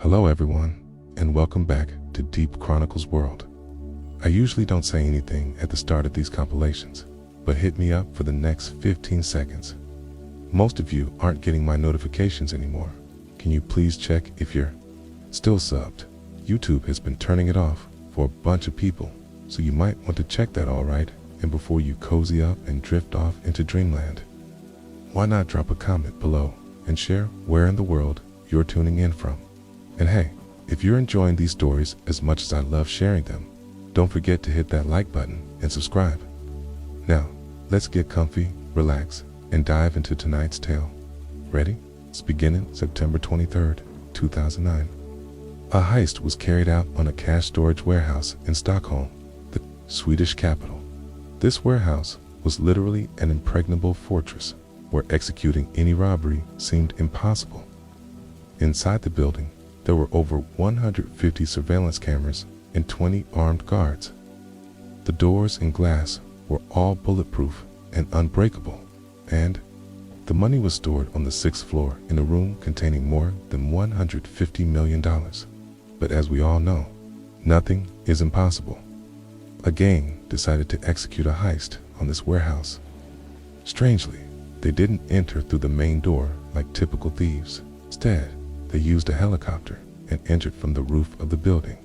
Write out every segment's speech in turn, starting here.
Hello everyone, and welcome back to Deep Chronicles World. I usually don't say anything at the start of these compilations, but hit me up for the next 15 seconds. Most of you aren't getting my notifications anymore. Can you please check if you're still subbed? YouTube has been turning it off for a bunch of people, so you might want to check that alright, and before you cozy up and drift off into dreamland. Why not drop a comment below and share where in the world you're tuning in from? And hey, if you're enjoying these stories as much as I love sharing them, don't forget to hit that like button and subscribe. Now, let's get comfy, relax, and dive into tonight's tale. Ready? It's beginning September 23rd, 2009. A heist was carried out on a cash storage warehouse in Stockholm, the Swedish capital. This warehouse was literally an impregnable fortress where executing any robbery seemed impossible. Inside the building, there were over 150 surveillance cameras and 20 armed guards. The doors and glass were all bulletproof and unbreakable, and the money was stored on the 6th floor in a room containing more than $150 million. But as we all know, nothing is impossible. A gang decided to execute a heist on this warehouse. Strangely, they didn't enter through the main door like typical thieves. Instead, they used a helicopter and entered from the roof of the building.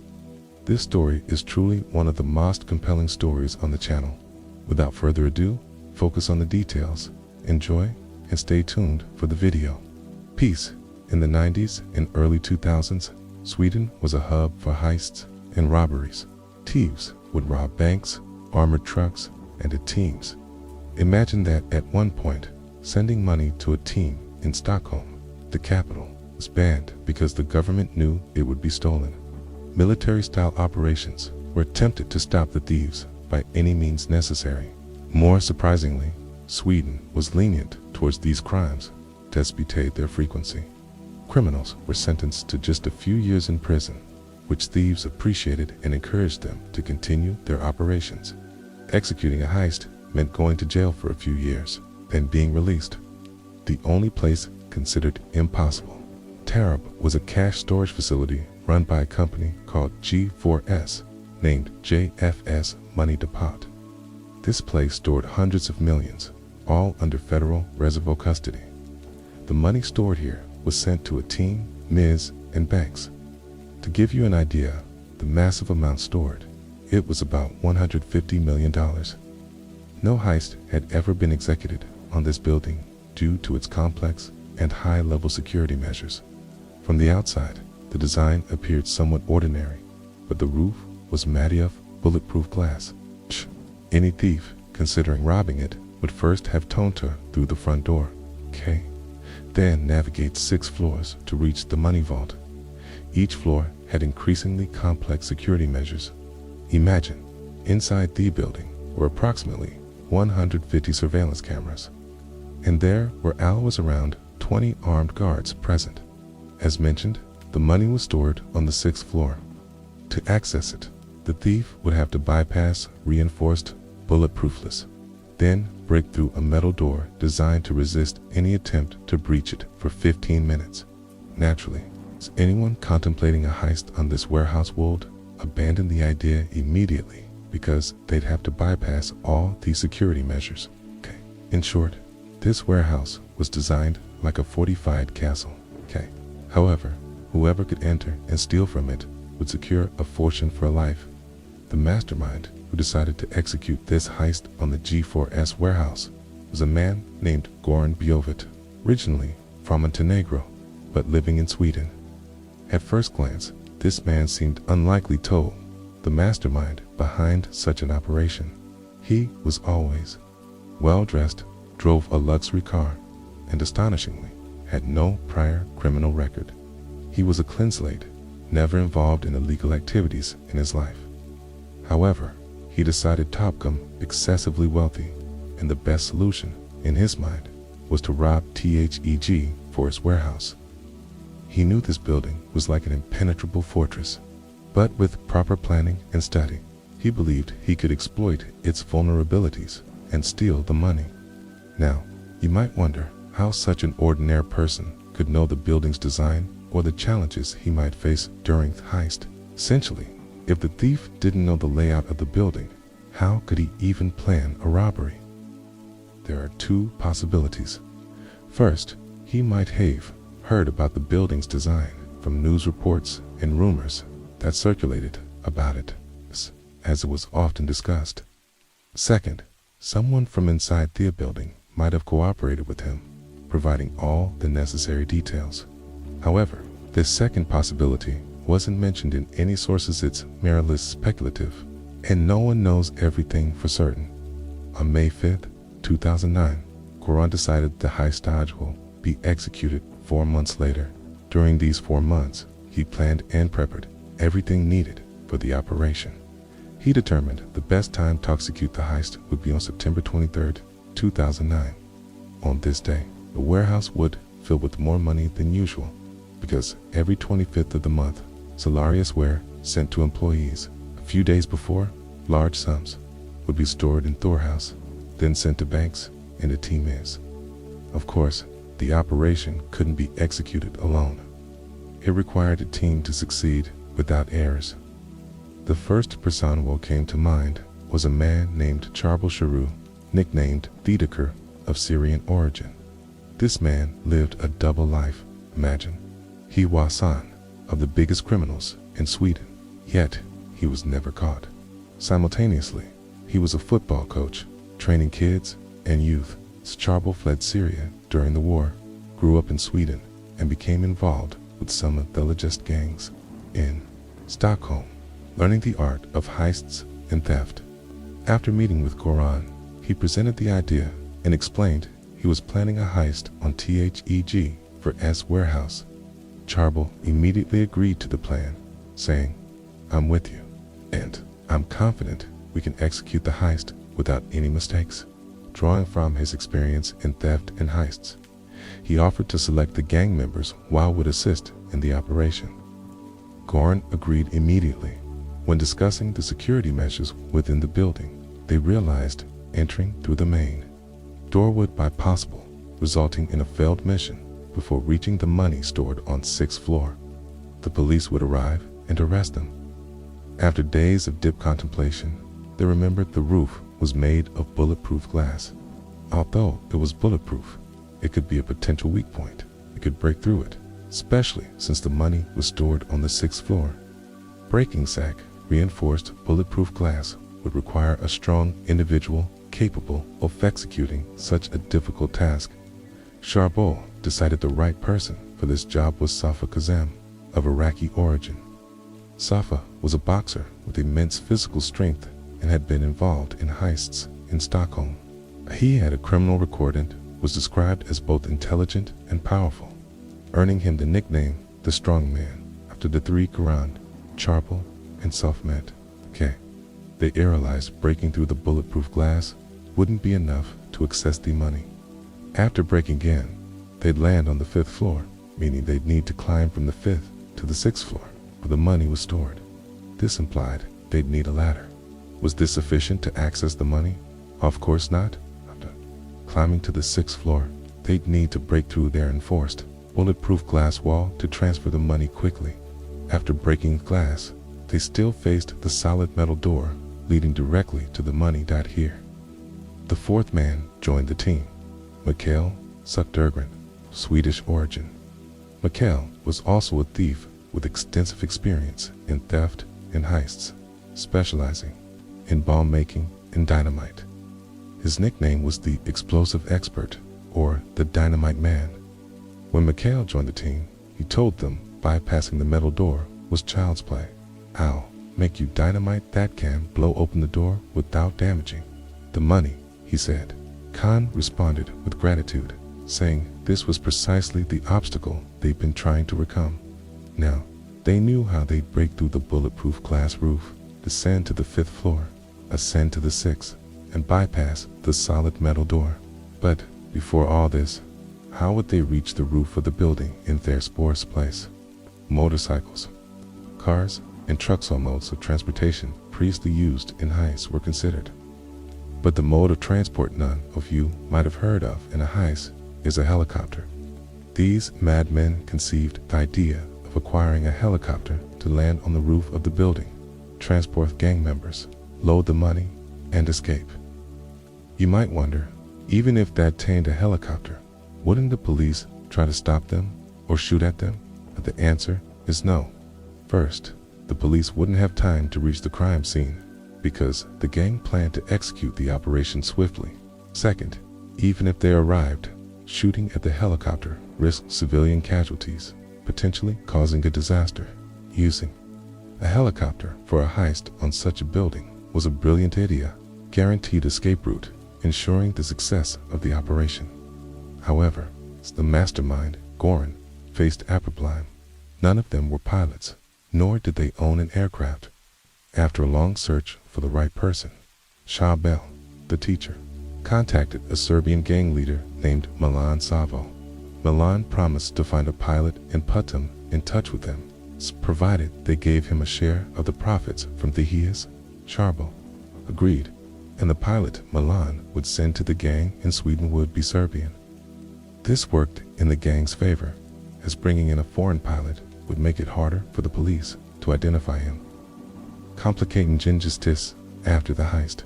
This story is truly one of the most compelling stories on the channel. Without further ado, focus on the details, enjoy, and stay tuned for the video. Peace. In the 90s and early 2000s, Sweden was a hub for heists and robberies. Thieves would rob banks, armored trucks, and at teams. Imagine that at one point, sending money to a team in Stockholm, the capital, was banned because the government knew it would be stolen. Military-style operations were attempted to stop the thieves by any means necessary. More surprisingly, Sweden was lenient towards these crimes, despite their frequency. Criminals were sentenced to just a few years in prison, which thieves appreciated and encouraged them to continue their operations. Executing a heist meant going to jail for a few years, then being released. The only place considered impossible. Tarab was a cash storage facility run by a company called G4S, named JFS Money Depot. This place stored hundreds of millions, all under federal reservoir custody. The money stored here was sent to a team, Ms., and banks. To give you an idea, the massive amount stored, it was about $150 million. No heist had ever been executed on this building due to its complex and high-level security measures. From the outside, the design appeared somewhat ordinary, but the roof was made of bulletproof glass. Any thief, considering robbing it, would first have toned through the front door, then navigate 6 floors to reach the money vault. Each floor had increasingly complex security measures. Imagine, inside the building were approximately 150 surveillance cameras, and there were always around 20 armed guards present. As mentioned, the money was stored on the 6th floor. To access it, the thief would have to bypass reinforced bulletproofless, then break through a metal door designed to resist any attempt to breach it for 15 minutes. Naturally, as anyone contemplating a heist on this warehouse would abandon the idea immediately because they'd have to bypass all these security measures. In short, this warehouse was designed like a fortified castle. However, whoever could enter and steal from it would secure a fortune for life. The mastermind who decided to execute this heist on the G4S warehouse was a man named Goran Bjovit, originally from Montenegro, but living in Sweden. At first glance, this man seemed unlikely to the mastermind behind such an operation. He was always well-dressed, drove a luxury car, and astonishingly, had no prior criminal record. He was a clean slate, never involved in illegal activities in his life. However, he decided to become excessively wealthy, and the best solution, in his mind, was to rob THEG for his warehouse. He knew this building was like an impenetrable fortress, but with proper planning and study, he believed he could exploit its vulnerabilities and steal the money. Now, you might wonder how such an ordinary person could know the building's design or the challenges he might face during the heist. Essentially, if the thief didn't know the layout of the building, how could he even plan a robbery? There are two possibilities. First, he might have heard about the building's design from news reports and rumors that circulated about it, as it was often discussed. Second, someone from inside the building might have cooperated with him, providing all the necessary details. However, this second possibility wasn't mentioned in any sources. It's merely speculative, and no one knows everything for certain. On May 5th, 2009, Goran decided the heist will be executed 4 months later. During these 4 months, he planned and prepared everything needed for the operation. He determined the best time to execute the heist would be on September 23rd, 2009. On this day, the warehouse would fill with more money than usual, because every 25th of the month, salaries were sent to employees. A few days before, large sums would be stored in storehouse, then sent to banks and the team is. Of course, the operation couldn't be executed alone. It required a team to succeed without errors. The first person who came to mind was a man named Charbel Sharu, nicknamed Thedekar, of Syrian origin. This man lived a double life. Imagine, he was son of the biggest criminals in Sweden, yet he was never caught. Simultaneously, he was a football coach, training kids and youth. Charbel fled Syria during the war, grew up in Sweden, and became involved with some of the largest gangs in Stockholm, learning the art of heists and theft. After meeting with Goran, he presented the idea and explained he was planning a heist on THEG for S warehouse. Charbel immediately agreed to the plan, saying, "I'm with you, and I'm confident we can execute the heist without any mistakes." Drawing from his experience in theft and heists, he offered to select the gang members who would assist in the operation. Goran agreed immediately. When discussing the security measures within the building, they realized entering through the main door would be possible, resulting in a failed mission before reaching the money stored on 6th floor. The police would arrive and arrest them. After days of deep contemplation, they remembered the roof was made of bulletproof glass. Although it was bulletproof, it could be a potential weak point. It could break through it, especially since the money was stored on the 6th floor. Breaking sack reinforced bulletproof glass would require a strong individual capable of executing such a difficult task. Charbel decided the right person for this job was Safa Kazem, of Iraqi origin. Safa was a boxer with immense physical strength and had been involved in heists in Stockholm. He had a criminal record and was described as both intelligent and powerful, earning him the nickname the strongman after the three Goran, Charbel, and Safmet. They realized breaking through the bulletproof glass wouldn't be enough to access the money. After breaking in, they'd land on the 5th floor, meaning they'd need to climb from the 5th to the 6th floor where the money was stored. This implied they'd need a ladder. Was this sufficient to access the money? Of course not. After climbing to the 6th floor, they'd need to break through their enforced bulletproof glass wall to transfer the money quickly. After breaking glass, they still faced the solid metal door leading directly to the money. Here, the fourth man joined the team, Mikael Södergran, Swedish origin. Mikael was also a thief with extensive experience in theft and heists, specializing in bomb making and dynamite. His nickname was the explosive expert, or the dynamite man. When Mikael joined the team, he told them bypassing the metal door was child's play. I'll make you dynamite that can blow open the door without damaging the money, he said. Khan responded with gratitude, saying this was precisely the obstacle they'd been trying to overcome. Now, they knew how they'd break through the bulletproof glass roof, descend to the 5th floor, ascend to the 6th, and bypass the solid metal door. But before all this, how would they reach the roof of the building in their sports place? Motorcycles, cars, and trucks or modes of transportation previously used in heists were considered. But the mode of transport none of you might have heard of in a heist is a helicopter. These madmen conceived the idea of acquiring a helicopter to land on the roof of the building, transport gang members, load the money, and escape. You might wonder, even if they obtained a helicopter, wouldn't the police try to stop them or shoot at them? But the answer is no. First, the police wouldn't have time to reach the crime scene because the gang planned to execute the operation swiftly. Second, even if they arrived, shooting at the helicopter risked civilian casualties, potentially causing a disaster. Using a helicopter for a heist on such a building was a brilliant idea, guaranteed escape route, ensuring the success of the operation. However, the mastermind, Goran, faced a problem. None of them were pilots, nor did they own an aircraft. After a long search for the right person, Shabel, the teacher, contacted a Serbian gang leader named Milan Savo. Milan promised to find a pilot and put him in touch with them, provided they gave him a share of the profits from the heist. Shabel agreed, and the pilot Milan would send to the gang in Sweden would be Serbian. This worked in the gang's favor, as bringing in a foreign pilot would make it harder for the police to identify him, complicating justice after the heist.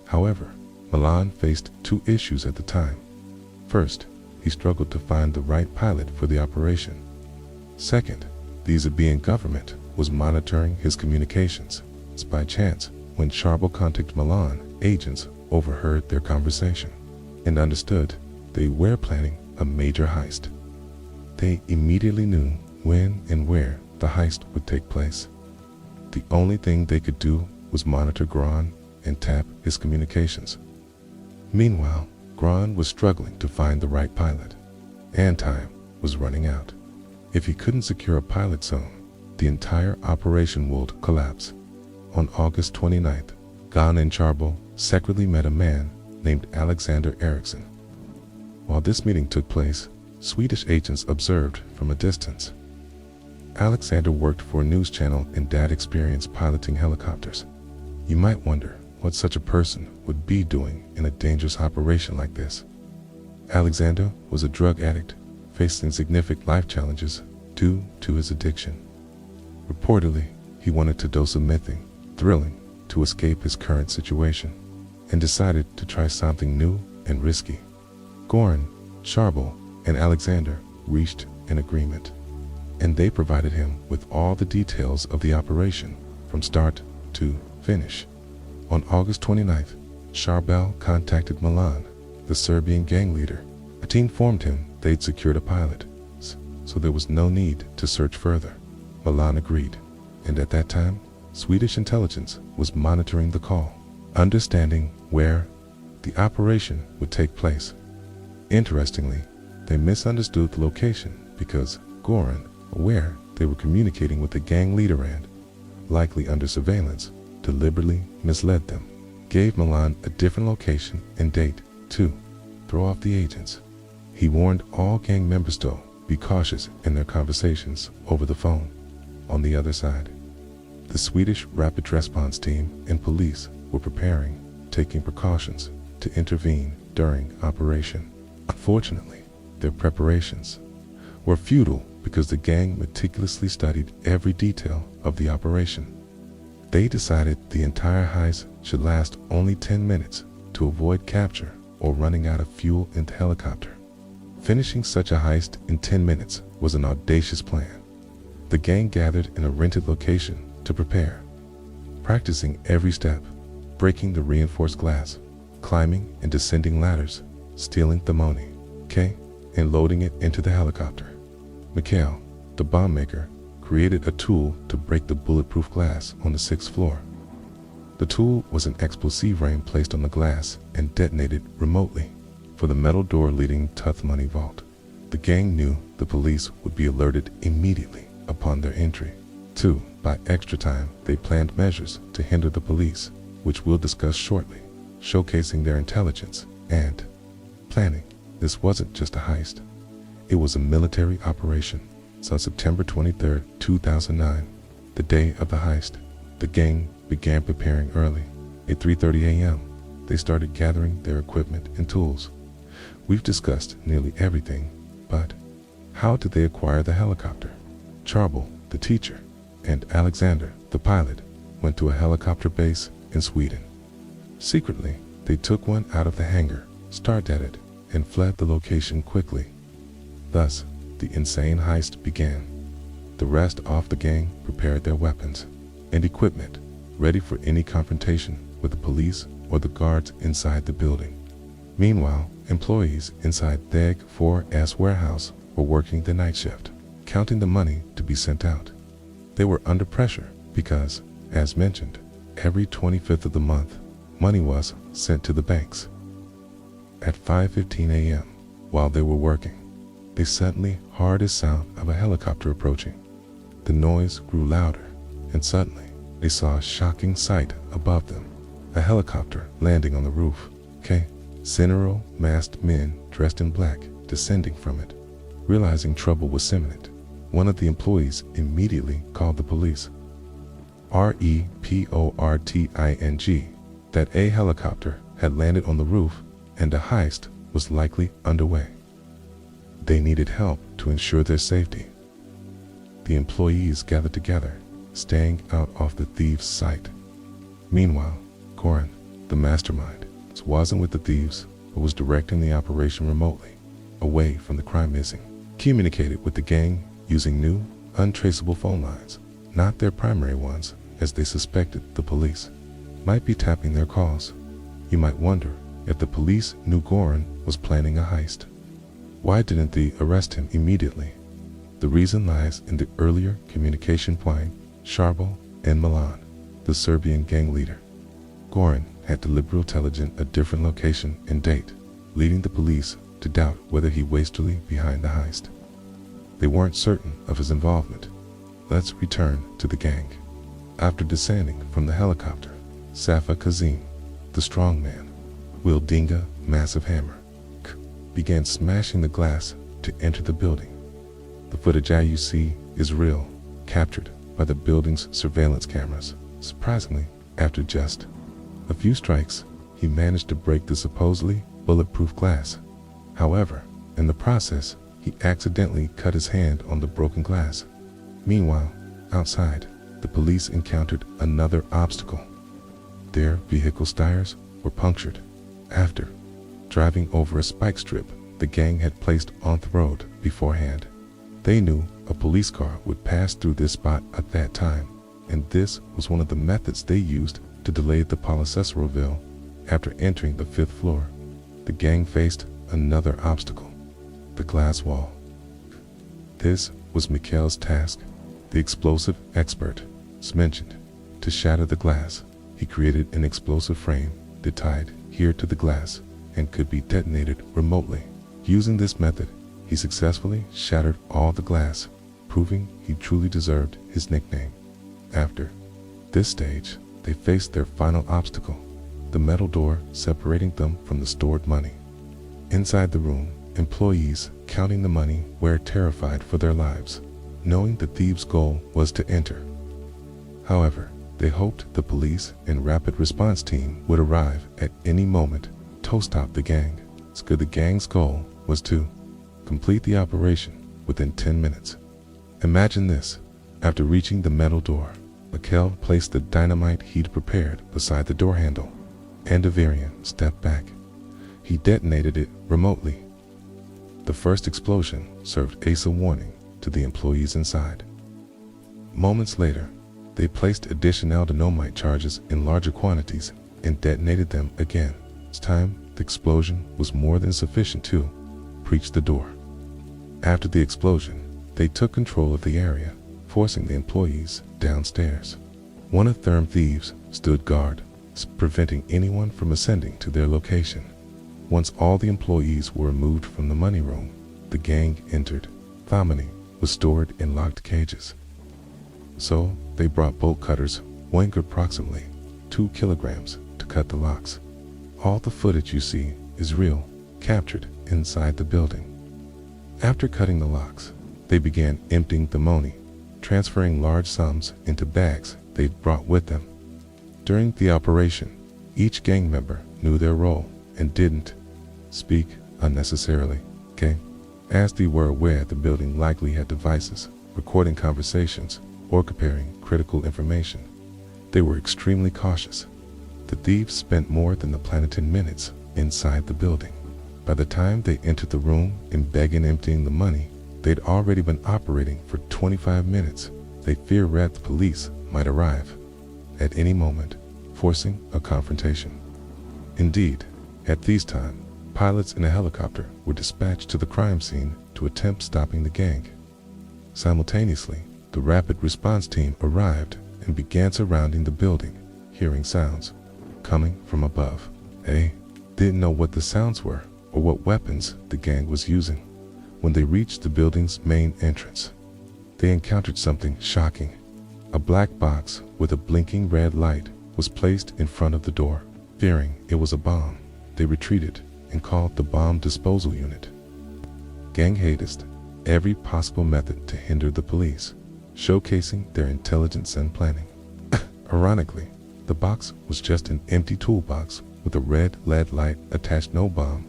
However, Milan faced two issues at the time. First, he struggled to find the right pilot for the operation. Second, the Serbian government was monitoring his communications. By chance, when Shabel contacted Milan, agents overheard their conversation and understood they were planning a major heist. They immediately knew when and where the heist would take place. The only thing they could do was monitor Goran and tap his communications. Meanwhile, Goran was struggling to find the right pilot, and time was running out. If he couldn't secure a pilot soon, the entire operation would collapse. On August 29th, Goran and Shabel secretly met a man named Alexander Eriksson. While this meeting took place, Swedish agents observed from a distance. Alexander worked for a news channel and had experience piloting helicopters. You might wonder what such a person would be doing in a dangerous operation like this. Alexander was a drug addict, facing significant life challenges due to his addiction. Reportedly, he wanted to dose of methane, thrilling, to escape his current situation, and decided to try something new and risky. Goran, Shabel, and Alexander reached an agreement, and they provided him with all the details of the operation from start to finish. On August 29th, Shabel contacted Milan, the Serbian gang leader. A team informed him they'd secured a pilot, so there was no need to search further. Milan agreed, and at that time, Swedish intelligence was monitoring the call, understanding where the operation would take place. Interestingly, they misunderstood the location because Goran, aware they were communicating with the gang leader and, likely under surveillance, deliberately misled them, gave Milan a different location and date to throw off the agents. He warned all gang members to be cautious in their conversations over the phone. On the other side, the Swedish Rapid Response Team and police were preparing, taking precautions to intervene during operation. Unfortunately, their preparations were futile because the gang meticulously studied every detail of the operation. They decided the entire heist should last only 10 minutes to avoid capture or running out of fuel in the helicopter. Finishing such a heist in 10 minutes was an audacious plan. The gang gathered in a rented location to prepare, practicing every step, breaking the reinforced glass, climbing and descending ladders, stealing the money, and loading it into the helicopter. Mikael, the bomb maker, created a tool to break the bulletproof glass on the 6th floor. The tool was an explosive ring placed on the glass and detonated remotely for the metal door leading to the money vault. The gang knew the police would be alerted immediately upon their entry. 2. By extra time, they planned measures to hinder the police, which we'll discuss shortly, showcasing their intelligence and planning. This wasn't just a heist. It was a military operation. So on September 23, 2009, the day of the heist, the gang began preparing early. At 3:30 a.m., they started gathering their equipment and tools. We've discussed nearly everything, but How did they acquire the helicopter? Charbel, the teacher, and Alexander, the pilot, went to a helicopter base in Sweden. Secretly, they took one out of the hangar, started at it, and fled the location quickly. Thus, the insane heist began. The rest of the gang prepared their weapons and equipment, ready for any confrontation with the police or the guards inside the building. Meanwhile, employees inside the 4S warehouse were working the night shift, counting the money to be sent out. They were under pressure because, as mentioned, every 25th of the month, money was sent to the banks. At 5:15 a.m., while they were working, they suddenly heard a sound of a helicopter approaching. The noise grew louder, and suddenly they saw a shocking sight above them, a helicopter landing on the roof. Several masked men dressed in black descending from it. Realizing trouble was imminent, one of the employees immediately called the police. Reporting that a helicopter had landed on the roof and a heist was likely underway. They needed help to ensure their safety. The employees gathered together, staying out of the thieves' sight. Meanwhile, Goran, the mastermind, wasn't with the thieves, but was directing the operation remotely, away from the crime scene. Communicated with the gang using new, untraceable phone lines, not their primary ones, as they suspected the police might be tapping their calls. You might wonder if the police knew Goran was planning a heist. Why didn't they arrest him immediately? The reason lies in the earlier communication between Charbel and Milan, the Serbian gang leader. Goran had deliberately telegraphed a different location and date, leading the police to doubt whether he was wastefully behind the heist. They weren't certain of his involvement. Let's return to the gang. After descending from the helicopter, Safa Kazem, the strongman, wielding a massive hammer, began smashing the glass to enter the building. The footage you see is real, captured by the building's surveillance cameras. Surprisingly, after just a few strikes, he managed to break the supposedly bulletproof glass. However, in the process, he accidentally cut his hand on the broken glass. Meanwhile, outside, the police encountered another obstacle. Their vehicle's tires were punctured. After driving over a spike strip the gang had placed on the road beforehand, they knew a police car would pass through this spot at that time, and this was one of the methods they used to delay the police reveal. After entering the 5th floor, the gang faced another obstacle, the glass wall. This was Mikael's task, the explosive expert mentioned. To shatter the glass, he created an explosive frame that tied here to the glass and could be detonated remotely. Using this method, he successfully shattered all the glass, proving he truly deserved his nickname. After this stage, they faced their final obstacle, the metal door separating them from the stored money. Inside the room, employees counting the money were terrified for their lives, knowing the thieves' goal was to enter. However, they hoped the police and rapid response team would arrive at any moment to stop the gang. The gang's goal was to complete the operation within 10 minutes. Imagine this. After reaching the metal door, Mikael placed the dynamite he'd prepared beside the door handle, and Avarian stepped back. He detonated it remotely. The first explosion served as a warning to the employees inside. Moments later, they placed additional dynamite charges in larger quantities and detonated them again. This time, the explosion was more than sufficient to breach the door. After the explosion, they took control of the area, forcing the employees downstairs. One of the thieves stood guard, preventing anyone from ascending to their location. Once all the employees were removed from the money room, the gang entered. The money was stored in locked cages. So they brought bolt cutters weighing approximately 2 kilograms to cut the locks. All the footage you see is real, captured inside the building. After cutting the locks, they began emptying the money, transferring large sums into bags they'd brought with them. During the operation, each gang member knew their role and didn't speak unnecessarily. as they were aware the building likely had devices recording conversations or comparing critical information. They were extremely cautious. The thieves spent more than the planned 10 minutes inside the building. By the time they entered the room and began emptying the money, they'd already been operating for 25 minutes. They feared the police might arrive at any moment, forcing a confrontation. Indeed, at this time, pilots in a helicopter were dispatched to the crime scene to attempt stopping the gang. Simultaneously, the rapid response team arrived and began surrounding the building, hearing sounds coming from above. They didn't know what the sounds were or what weapons the gang was using. When they reached the building's main entrance, they encountered something shocking. A black box with a blinking red light was placed in front of the door. Fearing it was a bomb, they retreated and called the bomb disposal unit. Gang haters every possible method to hinder the police, showcasing their intelligence and planning. Ironically, the box was just an empty toolbox with a red LED light attached. No bomb,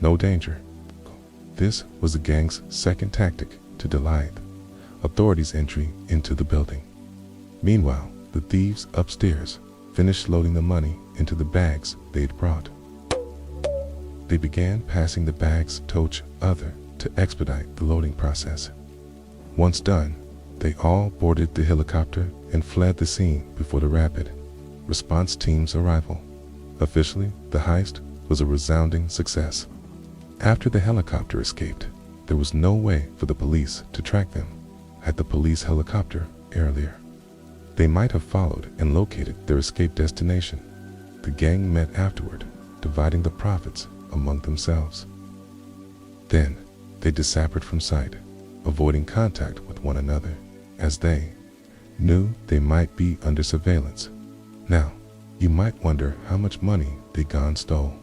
no danger. This was the gang's second tactic to delay authorities' entry into the building. Meanwhile, the thieves upstairs finished loading the money into the bags they'd brought. They began passing the bags to each other to expedite the loading process. Once done, they all boarded the helicopter and fled the scene before the rapid response team's arrival. Officially, the heist was a resounding success. After the helicopter escaped, there was no way for the police to track them. Had the police helicopter earlier, they might have followed and located their escape destination. The gang met afterward, dividing the profits among themselves. Then, they disappeared from sight, avoiding contact with one another, as they knew they might be under surveillance. Now, you might wonder how much money they stole.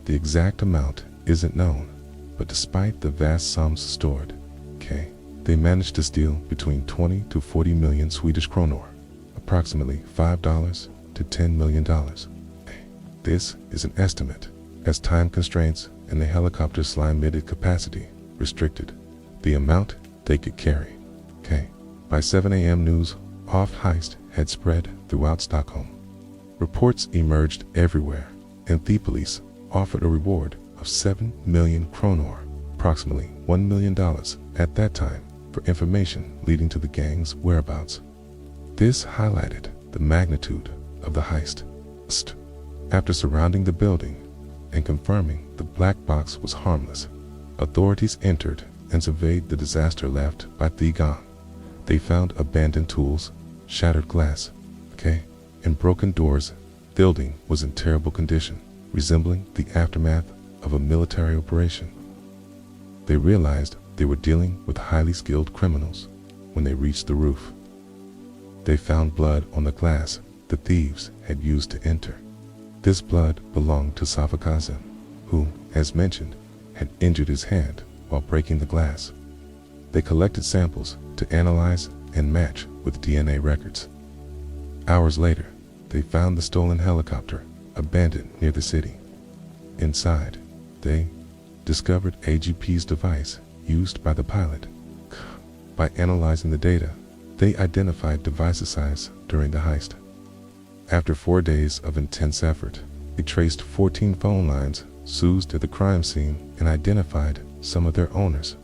The exact amount isn't known, but despite the vast sums stored, they managed to steal between 20 to 40 million Swedish kronor, approximately $5 to $10 million. This is an estimate, as time constraints and the helicopter's limited capacity restricted the amount they could carry. By 7 a.m. news of heist had spread throughout Stockholm. Reports emerged everywhere, and the police offered a reward of 7 million kronor, approximately $1 million at that time, for information leading to the gang's whereabouts. This highlighted the magnitude of the heist. After surrounding the building and confirming the black box was harmless, authorities entered and surveyed the disaster left by the gang. They found abandoned tools, shattered glass, and broken doors. The building was in terrible condition, resembling the aftermath of a military operation. They realized they were dealing with highly skilled criminals. When they reached the roof, they found blood on the glass the thieves had used to enter. This blood belonged to Safa Kazem, who, as mentioned, had injured his hand while breaking the glass. They collected samples to analyze and match with DNA records. Hours later, they found the stolen helicopter abandoned near the city. Inside, they discovered AGP's device used by the pilot. By analyzing the data, they identified device size during the heist. After 4 days of intense effort, they traced 14 phone lines used at the crime scene and identified some of their owners.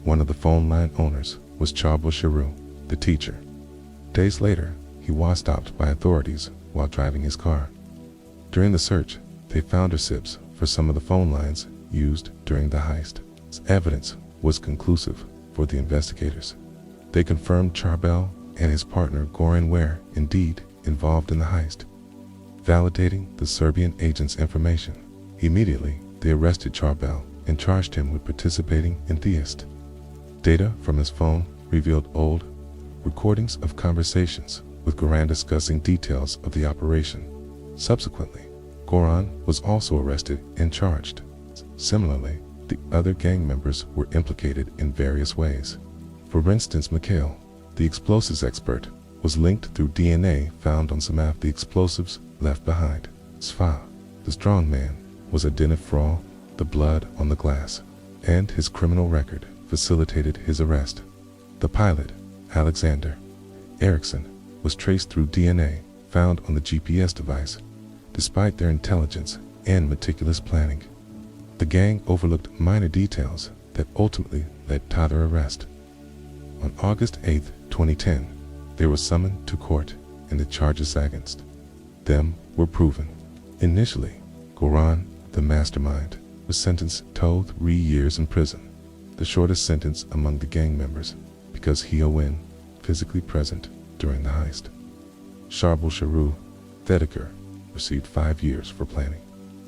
One of the phone line owners was Charbel Shiru, the teacher. Days later, he was stopped by authorities while driving his car. During the search, they found receipts for some of the phone lines used during the heist. Evidence was conclusive for the investigators. They confirmed Charbel and his partner Goran were indeed involved in the heist, validating the Serbian agent's information. Immediately, they arrested Charbel and charged him with participating in the heist. Data from his phone revealed old recordings of conversations with Goran discussing details of the operation. Subsequently, Goran was also arrested and charged. Similarly, the other gang members were implicated in various ways. For instance, Mikael, the explosives expert, was linked through DNA found on some of the explosives left behind. Safa, the strongman, was identified for all the blood on the glass and his criminal record. facilitated his arrest. The pilot, Alexander Eriksson, was traced through DNA found on the GPS device, despite their intelligence and meticulous planning. The gang overlooked minor details that ultimately led to their arrest. On August 8, 2010, they were summoned to court and the charges against them were proven. Initially, Goran, the mastermind, was sentenced to 3 years in prison, the shortest sentence among the gang members, because he was physically present during the heist. Sharbul Sharu Thedekar received 5 years for planning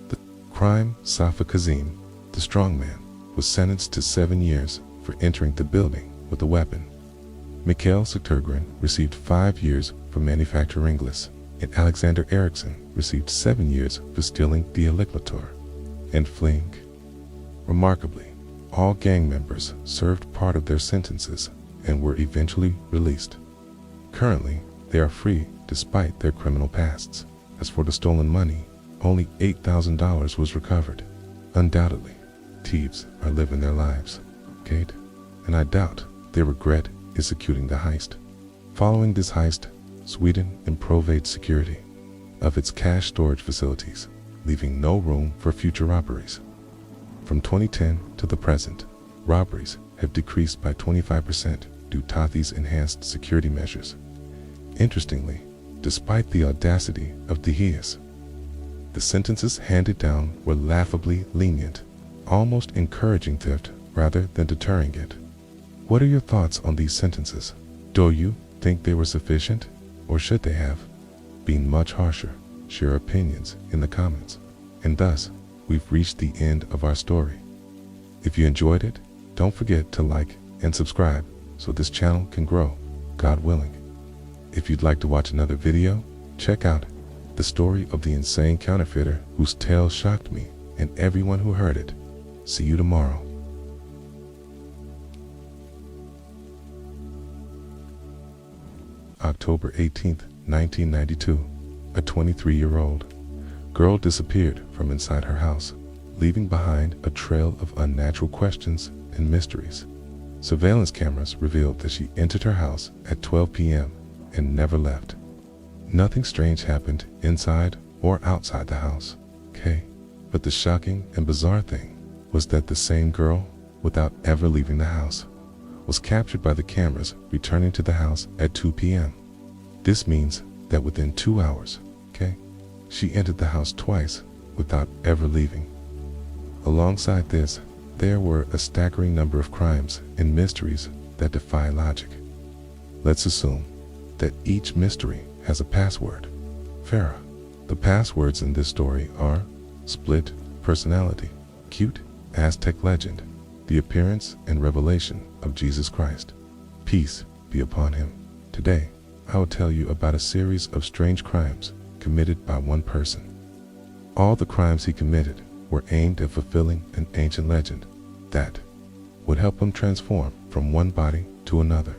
the crime. Safa Kazem, the strongman, was sentenced to 7 years for entering the building with a weapon. Mikael Södergran received 5 years for manufacturing glass, and Alexander Eriksson received 7 years for stealing the elixir and fleeing. Remarkably, all gang members served part of their sentences and were eventually released. Currently, they are free despite their criminal pasts. As for the stolen money, only $8,000 was recovered. Undoubtedly, thieves are living their lives, Kate, and I doubt they regret executing the heist. Following this heist, Sweden improved security of its cash storage facilities, leaving no room for future robberies. From 2010 to the present, robberies have decreased by 25% due to these enhanced security measures. Interestingly, despite the audacity of the heist, the sentences handed down were laughably lenient, almost encouraging theft rather than deterring it. What are your thoughts on these sentences? Do you think they were sufficient, or should they have been much harsher? Share your opinions in the comments. And thus, we've reached the end of our story. If you enjoyed it, don't forget to like and subscribe so this channel can grow, God willing. If you'd like to watch another video, check out the story of the insane counterfeiter whose tale shocked me and everyone who heard it. See you tomorrow. October 18, 1992, a 23-year-old girl disappeared from inside her house, leaving behind a trail of unnatural questions and mysteries. Surveillance cameras revealed that she entered her house at 12 p.m. and never left. Nothing strange happened inside or outside the house, okay? But the shocking and bizarre thing was that the same girl, without ever leaving the house, was captured by the cameras returning to the house at 2 p.m. This means that within 2 hours, okay, she entered the house twice without ever leaving. Alongside this, there were a staggering number of crimes and mysteries that defy logic. Let's assume that each mystery has a password. Farah. The passwords in this story are split personality, cute Aztec legend, the appearance and revelation of Jesus Christ. Peace be upon him. Today, I will tell you about a series of strange crimes committed by one person. All the crimes he committed were aimed at fulfilling an ancient legend that would help him transform from one body to another.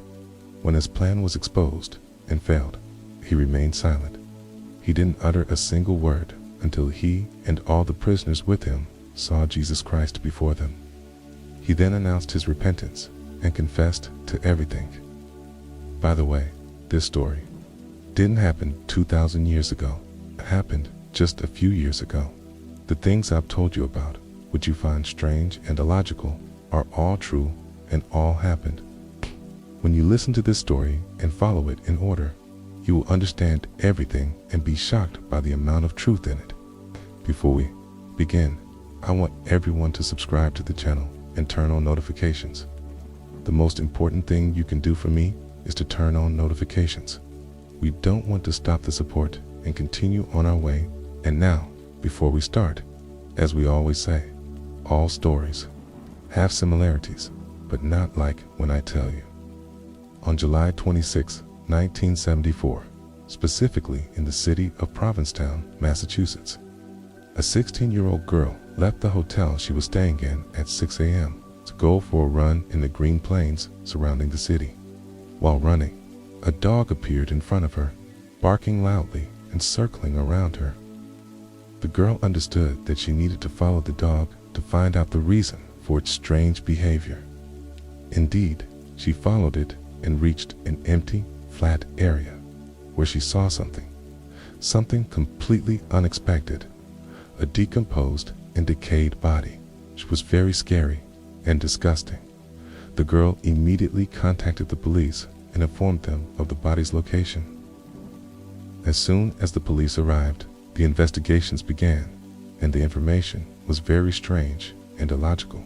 When his plan was exposed and failed, he remained silent. He didn't utter a single word until he and all the prisoners with him saw Jesus Christ before them. He then announced his repentance and confessed to everything. By the way, this story didn't happen 2,000 years ago. It happened just a few years ago. The things I've told you about, which you find strange and illogical, are all true and all happened. When you listen to this story and follow it in order, you will understand everything and be shocked by the amount of truth in it. Before we begin, I want everyone to subscribe to the channel and turn on notifications. The most important thing you can do for me is to turn on notifications. We don't want to stop the support and continue on our way. And now, before we start, as we always say, all stories have similarities, but not like when I tell you. On July 26, 1974, specifically in the city of Provincetown, Massachusetts, a 16-year-old girl left the hotel she was staying in at 6 a.m. to go for a run in the green plains surrounding the city. While running, a dog appeared in front of her, barking loudly and circling around her. The girl understood that she needed to follow the dog to find out the reason for its strange behavior. Indeed, she followed it and reached an empty, flat area where she saw something completely unexpected, a decomposed and decayed body, which was very scary and disgusting. The girl immediately contacted the police and informed them of the body's location. As soon as the police arrived, the investigations began, and the information was very strange and illogical.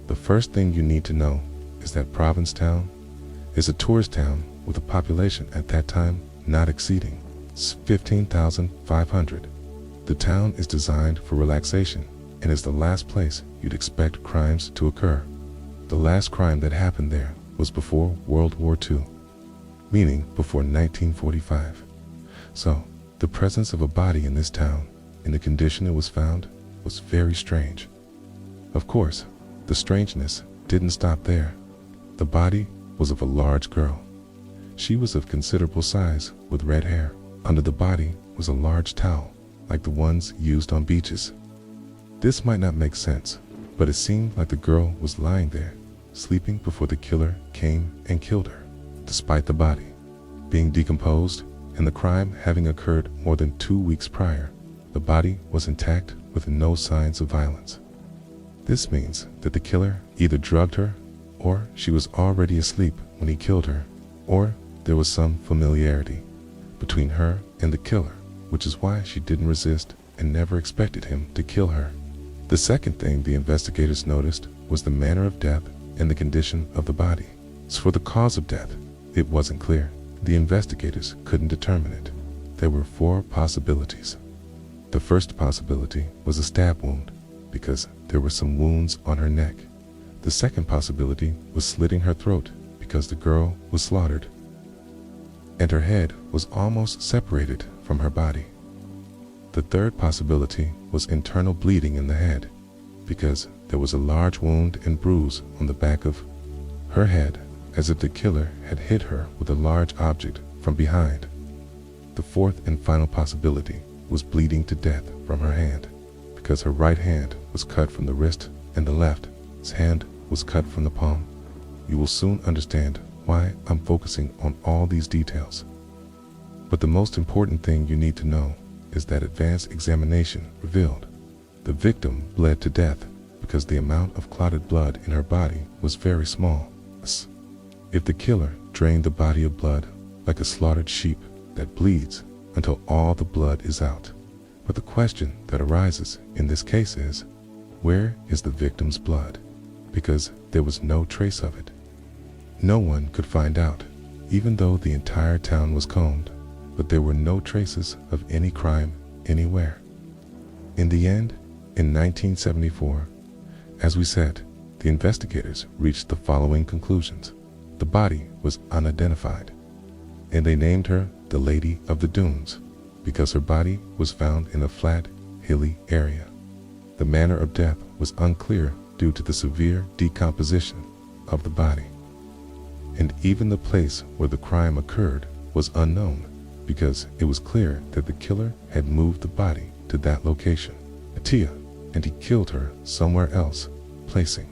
The first thing you need to know is that Provincetown is a tourist town with a population at that time not exceeding 15,500. The town is designed for relaxation and is the last place you'd expect crimes to occur. The last crime that happened there was before World War II, meaning before 1945. So, the presence of a body in this town, in the condition it was found, was very strange. Of course, the strangeness didn't stop there. The body was of a large girl. She was of considerable size with red hair. Under the body was a large towel, like the ones used on beaches. This might not make sense, but it seemed like the girl was lying there, sleeping before the killer came and killed her. Despite the body being decomposed and the crime having occurred more than 2 weeks prior, the body was intact with no signs of violence. This means that the killer either drugged her, or she was already asleep when he killed her, or there was some familiarity between her and the killer, which is why she didn't resist and never expected him to kill her. The second thing the investigators noticed was the manner of death and the condition of the body. As for the cause of death, it wasn't clear. The investigators couldn't determine it. There were 4 possibilities. The first possibility was a stab wound, because there were some wounds on her neck. The second possibility was slitting her throat, because the girl was slaughtered, and her head was almost separated from her body. The third possibility was internal bleeding in the head, because there was a large wound and bruise on the back of her head, as if the killer had hit her with a large object from behind. The fourth and final possibility was bleeding to death from her hand, because her right hand was cut from the wrist and the left's hand was cut from the palm. You will soon understand why I'm focusing on all these details. But the most important thing you need to know is that advanced examination revealed the victim bled to death because the amount of clotted blood in her body was very small. If the killer drained the body of blood like a slaughtered sheep that bleeds until all the blood is out. But the question that arises in this case is, where is the victim's blood? Because there was no trace of it. No one could find out, even though the entire town was combed, but there were no traces of any crime anywhere. In the end, in 1974, as we said, the investigators reached the following conclusions. The body was unidentified, and they named her the Lady of the Dunes because her body was found in a flat, hilly area. The manner of death was unclear due to the severe decomposition of the body. And even the place where the crime occurred was unknown because it was clear that the killer had moved the body to that location, Atia, and he killed her somewhere else, placing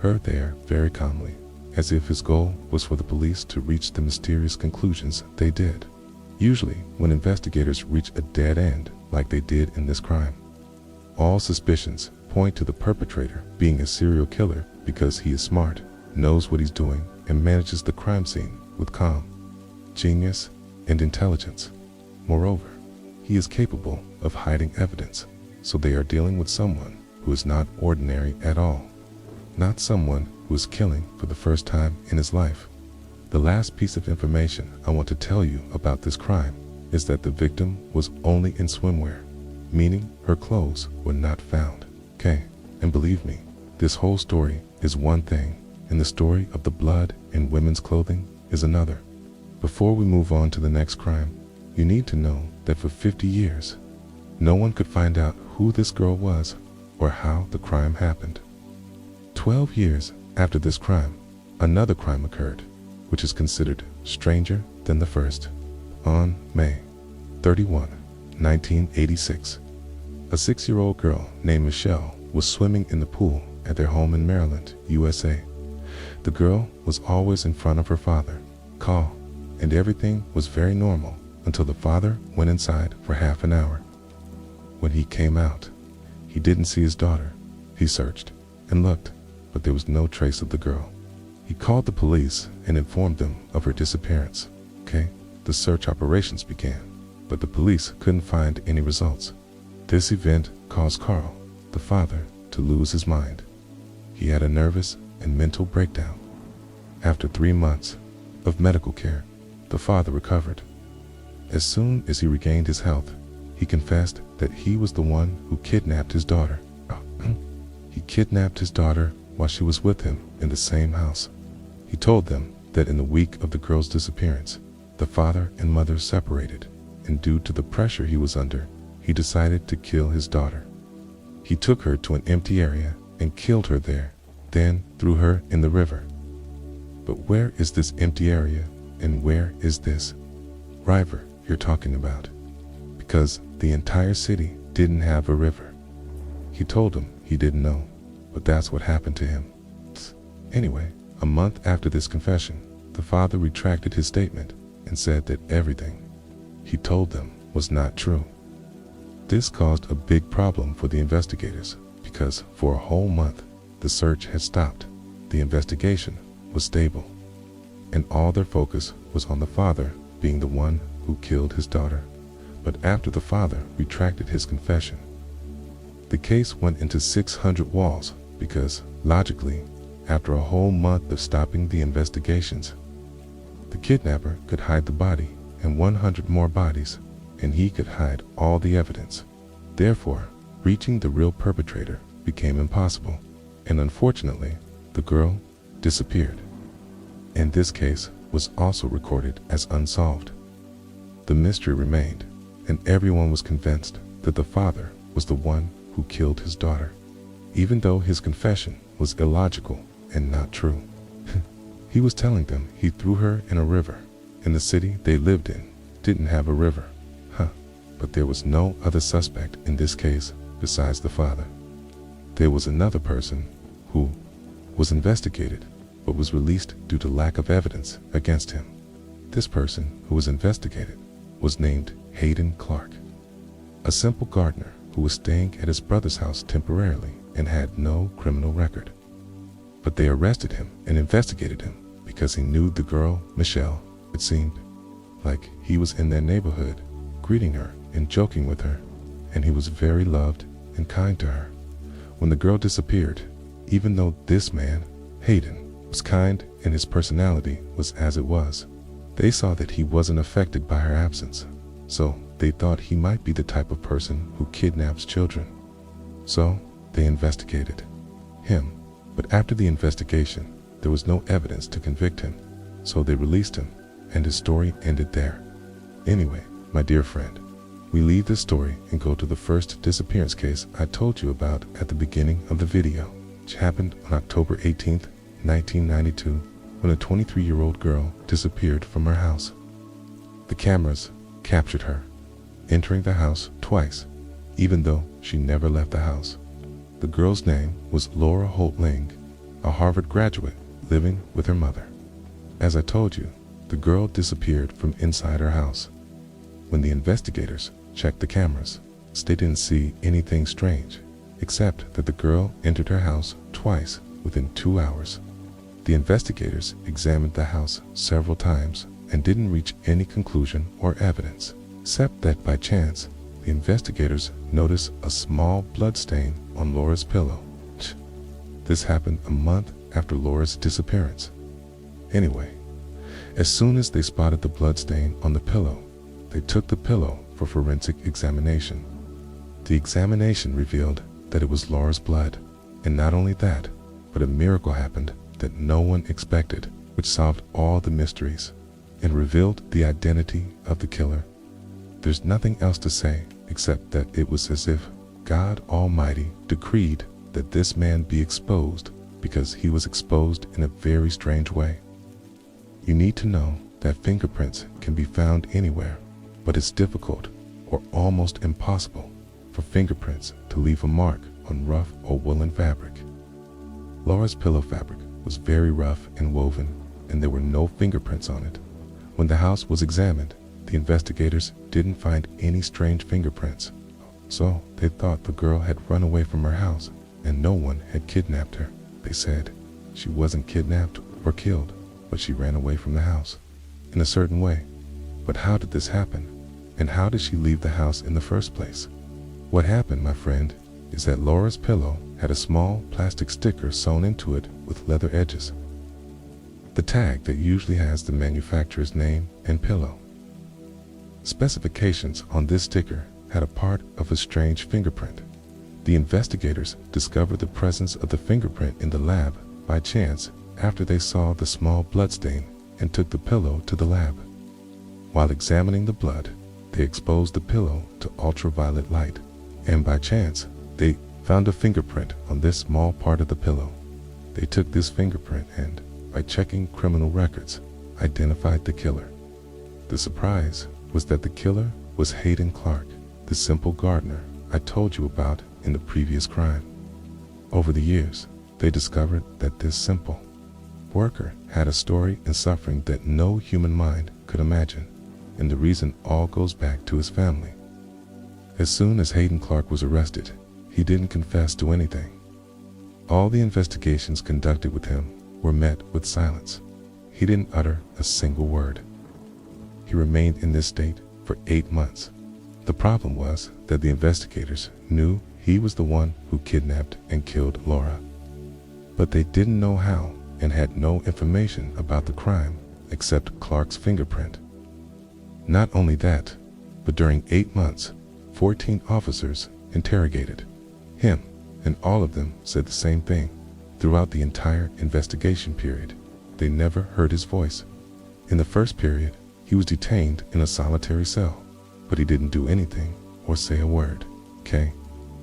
her there very calmly, as if his goal was for the police to reach the mysterious conclusions they did. Usually, when investigators reach a dead end, like they did in this crime, all suspicions point to the perpetrator being a serial killer because he is smart, knows what he's doing, and manages the crime scene with calm, genius, and intelligence. Moreover, he is capable of hiding evidence, so they are dealing with someone who is not ordinary at all, not someone who is killing for the first time in his life. The last piece of information I want to tell you about this crime is that the victim was only in swimwear, meaning her clothes were not found. Okay, and believe me, this whole story is one thing, and the story of the blood in women's clothing is another. Before we move on to the next crime, you need to know that for 50 years, no one could find out who this girl was or how the crime happened. 12 years after this crime, another crime occurred, which is considered stranger than the first. On May 31, 1986, a 6-year-old girl named Michelle was swimming in the pool at their home in Maryland, USA. The girl was always in front of her father, calm, and everything was very normal until the father went inside for half an hour. When he came out, he didn't see his daughter. He searched and looked, but there was no trace of the girl. He called the police and informed them of her disappearance. The search operations began, but the police couldn't find any results. This event caused Carl, the father, to lose his mind. He had a nervous and mental breakdown. After 3 months of medical care, the father recovered. As soon as he regained his health, he confessed that he was the one who kidnapped his daughter. He kidnapped his daughter while she was with him in the same house. He told them that in the week of the girl's disappearance, the father and mother separated, and due to the pressure he was under, he decided to kill his daughter. He took her to an empty area and killed her there, then threw her in the river. But where is this empty area, and where is this river you're talking about? Because the entire city didn't have a river. He told them he didn't know, but that's what happened to him. Anyway, a month after this confession, the father retracted his statement and said that everything he told them was not true. This caused a big problem for the investigators because for a whole month, the search had stopped, the investigation was stable, and all their focus was on the father being the one who killed his daughter. But after the father retracted his confession, the case went into 600 walls because, logically, after a whole month of stopping the investigations, the kidnapper could hide the body and 100 more bodies, and he could hide all the evidence. Therefore, reaching the real perpetrator became impossible, and unfortunately, the girl disappeared. And this case was also recorded as unsolved. The mystery remained, and everyone was convinced that the father was the one who killed his daughter, even though his confession was illogical and not true. He was telling them he threw her in a river, and the city they lived in didn't have a river. But there was no other suspect in this case besides the father. There was another person who was investigated but was released due to lack of evidence against him. This person who was investigated was named Hayden Clark, a simple gardener who was staying at his brother's house temporarily and had no criminal record. But they arrested him and investigated him because he knew the girl, Michelle. It seemed like he was in their neighborhood, greeting her and joking with her, and he was very loved and kind to her. When the girl disappeared, even though this man, Hayden, was kind and his personality was as it was, they saw that he wasn't affected by her absence, so they thought he might be the type of person who kidnaps children. So they investigated him, but after the investigation, there was no evidence to convict him, so they released him, and his story ended there. Anyway, my dear friend, we leave this story and go to the first disappearance case I told you about at the beginning of the video, which happened on October 18th, 1992, when a 23-year-old girl disappeared from her house. The cameras captured her entering the house twice, even though she never left the house. The girl's name was Laura Holt-Ling, a Harvard graduate living with her mother. As I told you, the girl disappeared from inside her house. When the investigators checked the cameras, they didn't see anything strange, except that the girl entered her house twice within 2 hours. The investigators examined the house several times and didn't reach any conclusion or evidence, except that by chance, the investigators noticed a small blood stain on Laura's pillow. This happened a month after Laura's disappearance. Anyway, as soon as they spotted the blood stain on the pillow, they took the pillow for forensic examination. The examination revealed that it was Laura's blood, and not only that, but a miracle happened that no one expected, which solved all the mysteries and revealed the identity of the killer. There's nothing else to say except that it was as if God Almighty decreed that this man be exposed because he was exposed in a very strange way. You need to know that fingerprints can be found anywhere, but it's difficult or almost impossible for fingerprints to leave a mark on rough or woolen fabric. Laura's pillow fabric was very rough and woven, and there were no fingerprints on it. When the house was examined, the investigators didn't find any strange fingerprints, so they thought the girl had run away from her house and no one had kidnapped her. They said she wasn't kidnapped or killed, but she ran away from the house in a certain way. But how did this happen? And how did she leave the house in the first place? What happened, my friend, is that Laura's pillow had a small plastic sticker sewn into it with leather edges. The tag that usually has the manufacturer's name and pillow. Specifications on this sticker had a part of a strange fingerprint. The investigators discovered the presence of the fingerprint in the lab by chance after they saw the small bloodstain and took the pillow to the lab. While examining the blood, they exposed the pillow to ultraviolet light, and by chance, they found a fingerprint on this small part of the pillow. They took this fingerprint and, by checking criminal records, identified the killer. The surprise was that the killer was Hayden Clark, the simple gardener I told you about in the previous crime. Over the years, they discovered that this simple worker had a story and suffering that no human mind could imagine, and the reason all goes back to his family. As soon as Hayden Clark was arrested, he didn't confess to anything. All the investigations conducted with him were met with silence. He didn't utter a single word. He remained in this state for 8 months. The problem was that the investigators knew he was the one who kidnapped and killed Laura. But they didn't know how and had no information about the crime except Clark's fingerprint. Not only that, but during 8 months, 14 officers interrogated him, and all of them said the same thing. Throughout the entire investigation period, they never heard his voice. In the first period, he was detained in a solitary cell, but he didn't do anything or say a word. Okay?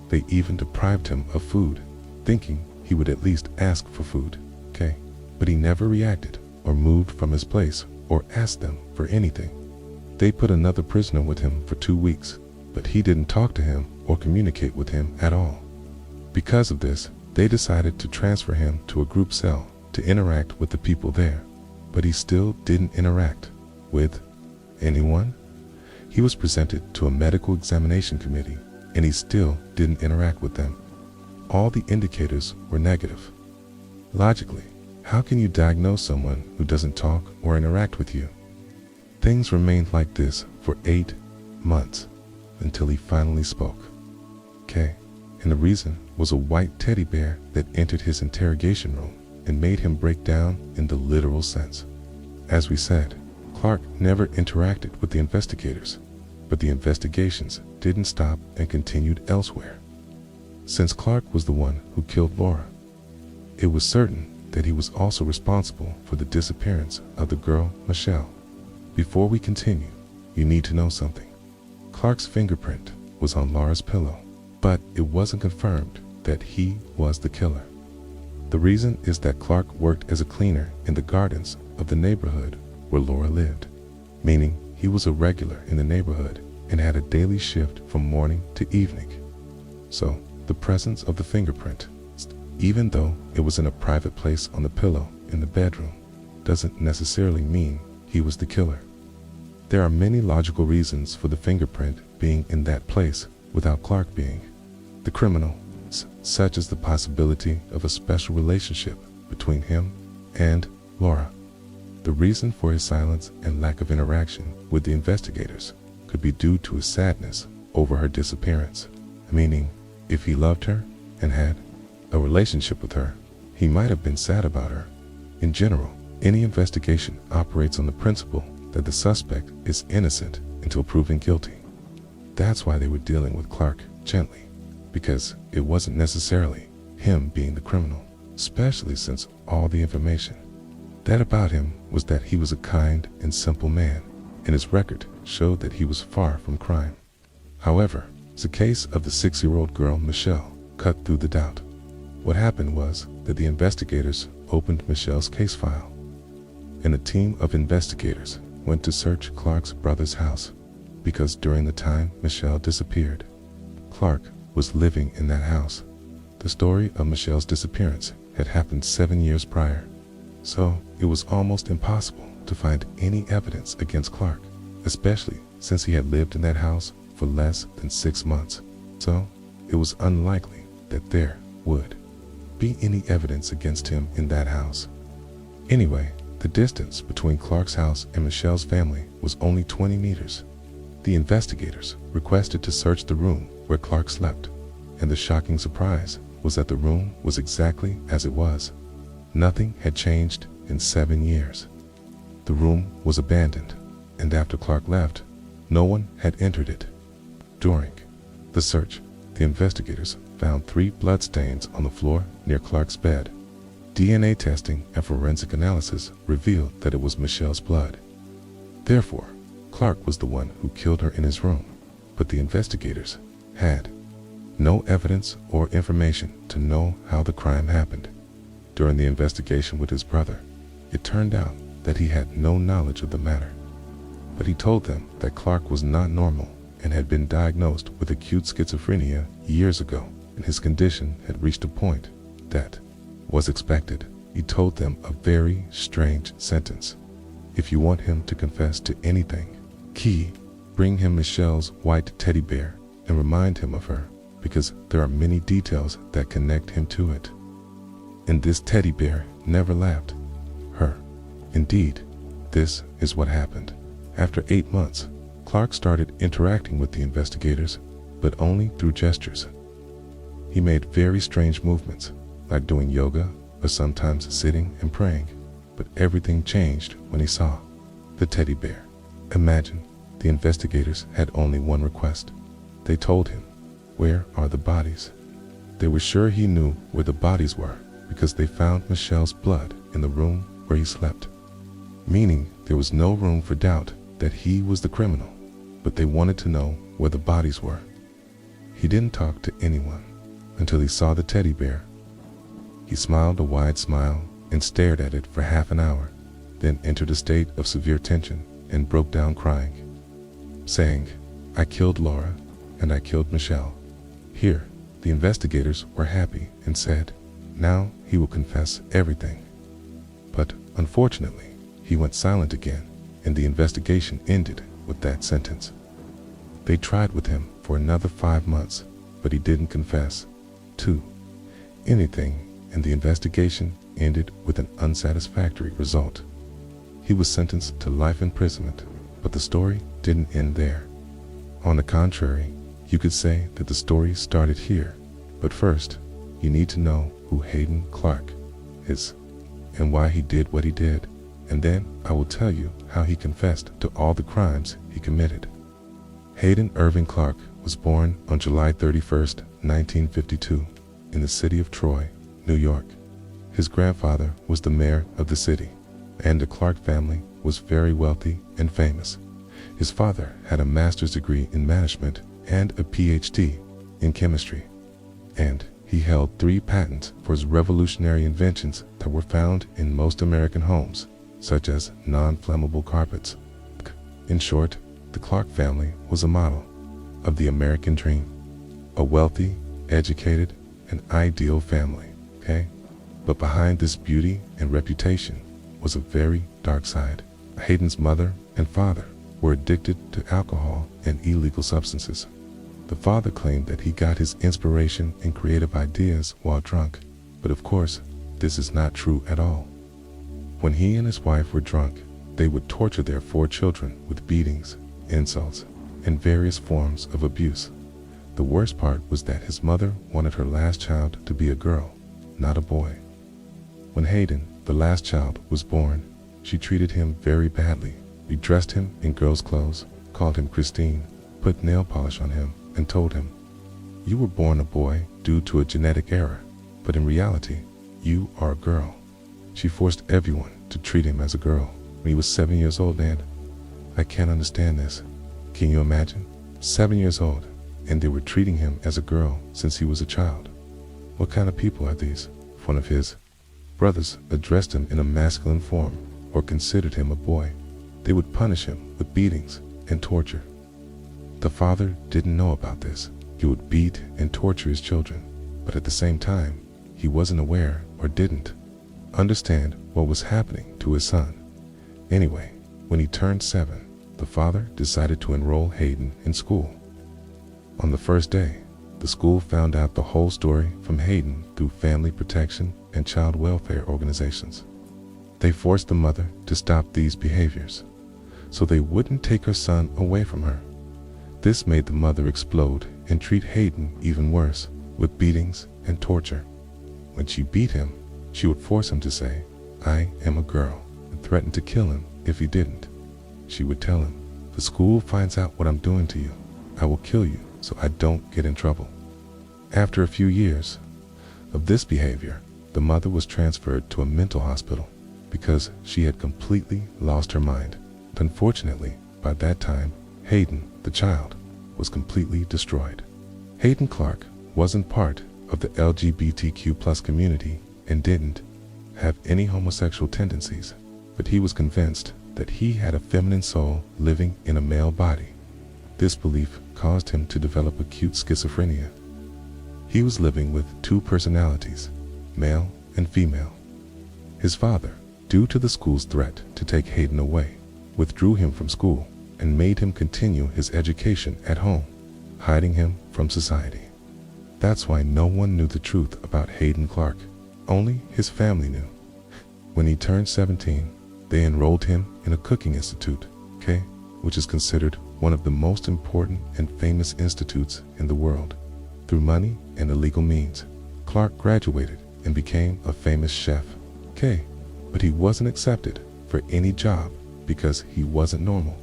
They even deprived him of food, thinking he would at least ask for food. Okay? But he never reacted or moved from his place or asked them for anything. They put another prisoner with him for 2 weeks, but he didn't talk to him or communicate with him at all. Because of this, they decided to transfer him to a group cell to interact with the people there, but he still didn't interact with anyone. He was presented to a medical examination committee, and he still didn't interact with them. All the indicators were negative. Logically, how can you diagnose someone who doesn't talk or interact with you? Things remained like this for 8 months until he finally spoke. Okay, and the reason was a white teddy bear that entered his interrogation room and made him break down in the literal sense. As we said, Clark never interacted with the investigators, but the investigations didn't stop and continued elsewhere. Since Clark was the one who killed Laura, it was certain that he was also responsible for the disappearance of the girl Michelle. Before we continue, you need to know something. Clark's fingerprint was on Laura's pillow, but it wasn't confirmed that he was the killer. The reason is that Clark worked as a cleaner in the gardens of the neighborhood where Laura lived, meaning he was a regular in the neighborhood and had a daily shift from morning to evening. So, the presence of the fingerprint, even though it was in a private place on the pillow in the bedroom, doesn't necessarily mean he was the killer. There are many logical reasons for the fingerprint being in that place without Clark being the criminal, such as the possibility of a special relationship between him and Laura. The reason for his silence and lack of interaction with the investigators could be due to his sadness over her disappearance, meaning if he loved her and had a relationship with her, he might have been sad about her. In general, any investigation operates on the principle that the suspect is innocent until proven guilty. That's why they were dealing with Clark gently, because it wasn't necessarily him being the criminal, especially since all the information that about him was that he was a kind and simple man, and his record showed that he was far from crime. However, the case of the 6-year-old girl Michelle cut through the doubt. What happened was that the investigators opened Michelle's case file, and a team of investigators went to search Clark's brother's house, because during the time Michelle disappeared, Clark was living in that house. The story of Michelle's disappearance had happened 7 years prior, so it was almost impossible to find any evidence against Clark, especially since he had lived in that house for less than 6 months. So it was unlikely that there would be any evidence against him in that house. Anyway, the distance between Clark's house and Michelle's family was only 20 meters. The investigators requested to search the room where Clark slept, and the shocking surprise was that the room was exactly as it was. Nothing had changed in 7 years. The room was abandoned, and after Clark left, no one had entered it. During the search, the investigators found 3 bloodstains on the floor near Clark's bed. DNA testing and forensic analysis revealed that it was Michelle's blood. Therefore, Clark was the one who killed her in his room, but the investigators had no evidence or information to know how the crime happened. During the investigation with his brother, it turned out that he had no knowledge of the matter, but he told them that Clark was not normal and had been diagnosed with acute schizophrenia years ago, and his condition had reached a point that was expected. He told them a very strange sentence: if you want him to confess to anything, bring him Michelle's white teddy bear and remind him of her, because there are many details that connect him to it. And this teddy bear never left her. Indeed, this is what happened. After 8 months, Clark started interacting with the investigators, but only through gestures. He made very strange movements, like doing yoga or sometimes sitting and praying, but everything changed when he saw the teddy bear. Imagine, the investigators had only one request. They told him, "Where are the bodies?" They were sure he knew where the bodies were because they found Michelle's blood in the room where he slept, meaning there was no room for doubt that he was the criminal, but they wanted to know where the bodies were. He didn't talk to anyone until he saw the teddy bear. He smiled a wide smile and stared at it for half an hour, then entered a state of severe tension and broke down crying, saying, "I killed Laura and I killed Michelle." Here, the investigators were happy and said, now he will confess everything. But unfortunately, he went silent again, and the investigation ended with that sentence. They tried with him for another 5 months, but he didn't confess to anything, and the investigation ended with an unsatisfactory result. He was sentenced to life imprisonment, but the story didn't end there. On the contrary, you could say that the story started here, but first, you need to know who Hayden Clark is and why he did what he did, and then I will tell you how he confessed to all the crimes he committed. Hayden Irving Clark was born on July 31st, 1952, in the city of Troy, New York. His grandfather was the mayor of the city, and the Clark family was very wealthy and famous. His father had a master's degree in management and a PhD in chemistry, and he held 3 patents for his revolutionary inventions that were found in most American homes, such as non-flammable carpets. In short, the Clark family was a model of the American dream, a wealthy, educated, and ideal family, okay? But behind this beauty and reputation was a very dark side. Hayden's mother and father were addicted to alcohol and illegal substances. The father claimed that he got his inspiration and creative ideas while drunk, but of course, this is not true at all. When he and his wife were drunk, they would torture their 4 children with beatings, insults, and various forms of abuse. The worst part was that his mother wanted her last child to be a girl, not a boy. When Hayden, the last child, was born, she treated him very badly. She dressed him in girls' clothes, called him Christine, put nail polish on him, and told him, "You were born a boy due to a genetic error, but in reality, you are a girl." She forced everyone to treat him as a girl when he was 7 years old, and I can't understand this. Can you imagine? 7 years old, and they were treating him as a girl since he was a child. What kind of people are these? One of his brothers addressed him in a masculine form or considered him a boy. They would punish him with beatings and torture. The father didn't know about this. He would beat and torture his children, but at the same time, he wasn't aware or didn't understand what was happening to his son. Anyway, when he turned 7, the father decided to enroll Hayden in school. On the first day, the school found out the whole story from Hayden through family protection and child welfare organizations. They forced the mother to stop these behaviors, so they wouldn't take her son away from her. This made the mother explode and treat Hayden even worse, with beatings and torture. When she beat him, she would force him to say, "I am a girl," and threaten to kill him if he didn't. She would tell him, "The school finds out what I'm doing to you, I will kill you so I don't get in trouble." After a few years of this behavior, the mother was transferred to a mental hospital because she had completely lost her mind. Unfortunately, by that time, Hayden, the child, was completely destroyed. Hayden Clark wasn't part of the LGBTQ+ community and didn't have any homosexual tendencies, but he was convinced that he had a feminine soul living in a male body. This belief caused him to develop acute schizophrenia. He was living with 2 personalities, male and female. His father, due to the school's threat to take Hayden away, withdrew him from school and made him continue his education at home, hiding him from society. That's why no one knew the truth about Hayden Clark. Only his family knew. When he turned 17, they enrolled him in a cooking institute, which is considered one of the most important and famous institutes in the world. Through money and illegal means, Clark graduated and became a famous chef, but he wasn't accepted for any job because he wasn't normal.